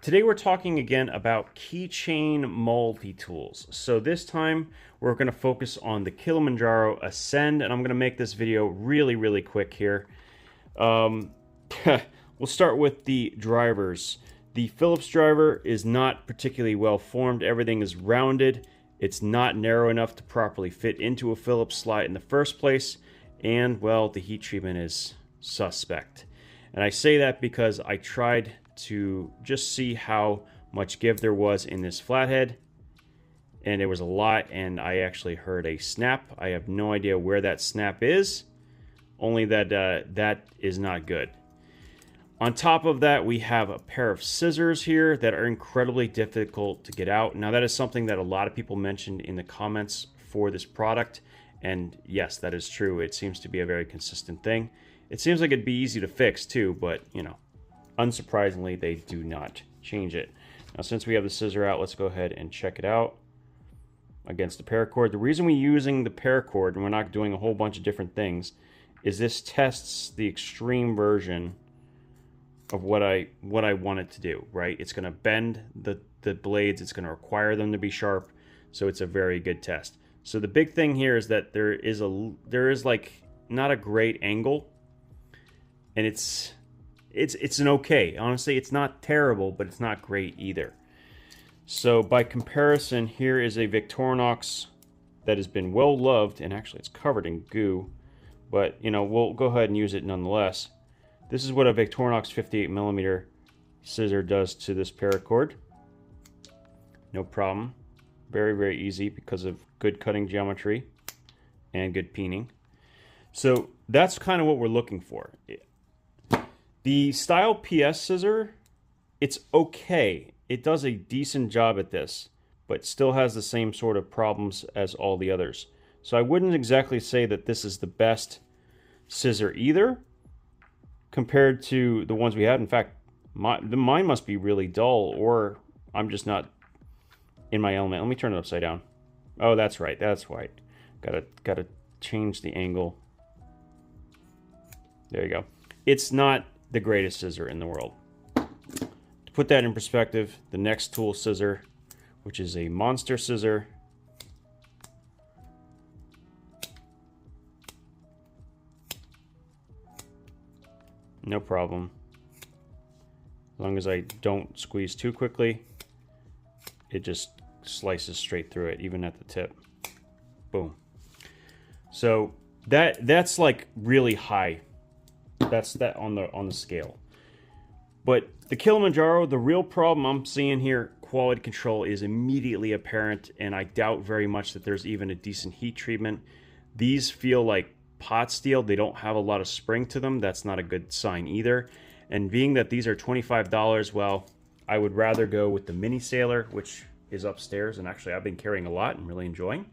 Today we're talking again about keychain multi-tools. So this time we're going to focus on the Kilimanjaro Ascend, and I'm going to make this video really quick here. We'll start with the drivers. The Phillips driver is not particularly well formed. Everything is rounded. It's not narrow enough to properly fit into a Phillips slot in the first place. And, well, the heat treatment is suspect. And I say that because I tried to just see how much give there was in this flathead, and there was a lot, and I actually heard a snap. I have no idea where that snap is, only that that is not good. On top of that, we have a pair of scissors here that are incredibly difficult to get out. Now, that is something that a lot of people mentioned in the comments for this product, and yes, that is true. It seems to be a very consistent thing. It seems like it'd be easy to fix too, but you know, unsurprisingly, they do not change it. Now, since we have the scissor out, let's go ahead and check it out against the paracord. The reason we're using the paracord, and we're not doing a whole bunch of different things, is this tests the extreme version of what I want it to do, right? It's going to bend the blades. It's going to require them to be sharp, so it's a very good test. So the big thing here is that there is like not a great angle, and it's an okay. Honestly, it's not terrible, but it's not great either. So by comparison, here is a Victorinox that has been well loved, and actually it's covered in goo, but you know, we'll go ahead and use it nonetheless. This is what a Victorinox 58mm scissor does to this paracord. No problem. Very easy because of good cutting geometry and good peening. So that's kind of what we're looking for. The Style PS scissor, it's okay. It does a decent job at this, but still has the same sort of problems as all the others. So I wouldn't exactly say that this is the best scissor either, compared to the ones we had. In fact, mine must be really dull, or I'm just not in my element. Let me turn it upside down. Oh, that's right. That's right. Gotta change the angle. There you go. It's not the greatest scissor in the world. To put that in perspective, the Nextool scissor, which is a monster scissor, no problem. As long as I don't squeeze too quickly, it just slices straight through it, even at the tip. Boom. So that's like really high. That's that on the scale. But the Kilimanjaro, the real problem I'm seeing here, quality control is immediately apparent, and I doubt very much that there's even a decent heat treatment. These feel like pot steel. They don't have a lot of spring to them. That's not a good sign either. And being that these are $25, well, I would rather go with the Mini Sailor, which is upstairs, and actually I've been carrying a lot and really enjoying.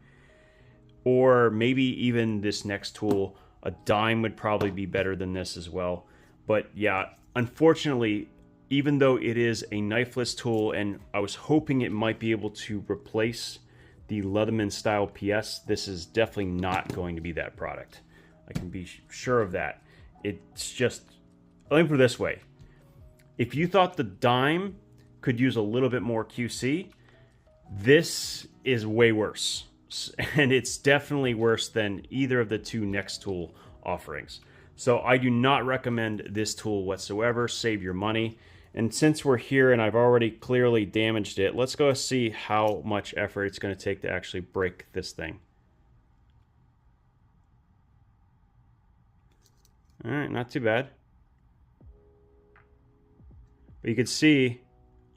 Or maybe even this Nextool. A dime would probably be better than this as well. But yeah, unfortunately, even though it is a knifeless tool, and I was hoping it might be able to replace the Leatherman Style PS, this is definitely not going to be that product. I can be sure of that. It's just, let me put it this way. If you thought the dime could use a little bit more QC, this is way worse. And it's definitely worse than either of the two Nextool offerings. So I do not recommend this tool whatsoever. Save your money. And since we're here and I've already clearly damaged it, let's go see how much effort it's going to take to actually break this thing. All right, not too bad. But you can see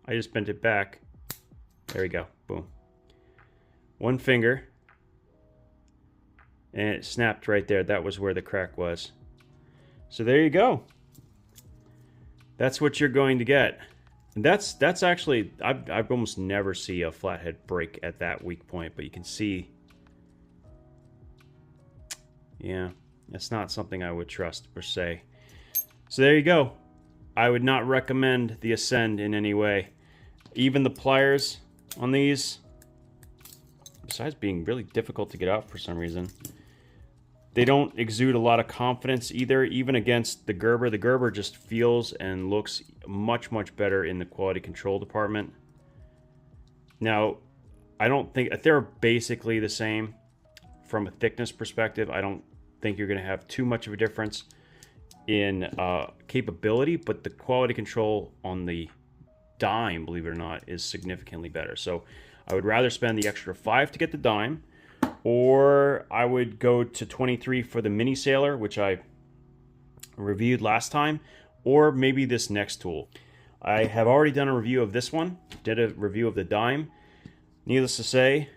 I just bent it back. There we go. Boom. One finger, and it snapped right there. That was where the crack was. So there you go. That's what you're going to get. And that's actually, I've almost never see a flathead break at that weak point, but you can see, yeah, that's not something I would trust per se. So there you go. I would not recommend the Ascend in any way. Even the pliers on these, besides being really difficult to get out for some reason, They don't exude a lot of confidence either, even against the Gerber. The Gerber just feels and looks much, much better in the quality control department. Now, I don't think they're basically the same from a thickness perspective. I don't think you're going to have too much of a difference in capability, but the quality control on the dime, believe it or not, is significantly better. So I would rather spend the extra $5 to get the dime, or I would go to 23 for the mini sailor, which I reviewed last time, or maybe this Nextool. I have already done a review of this one, did a review of the dime. Needless to say,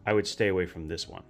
I would stay away from this one.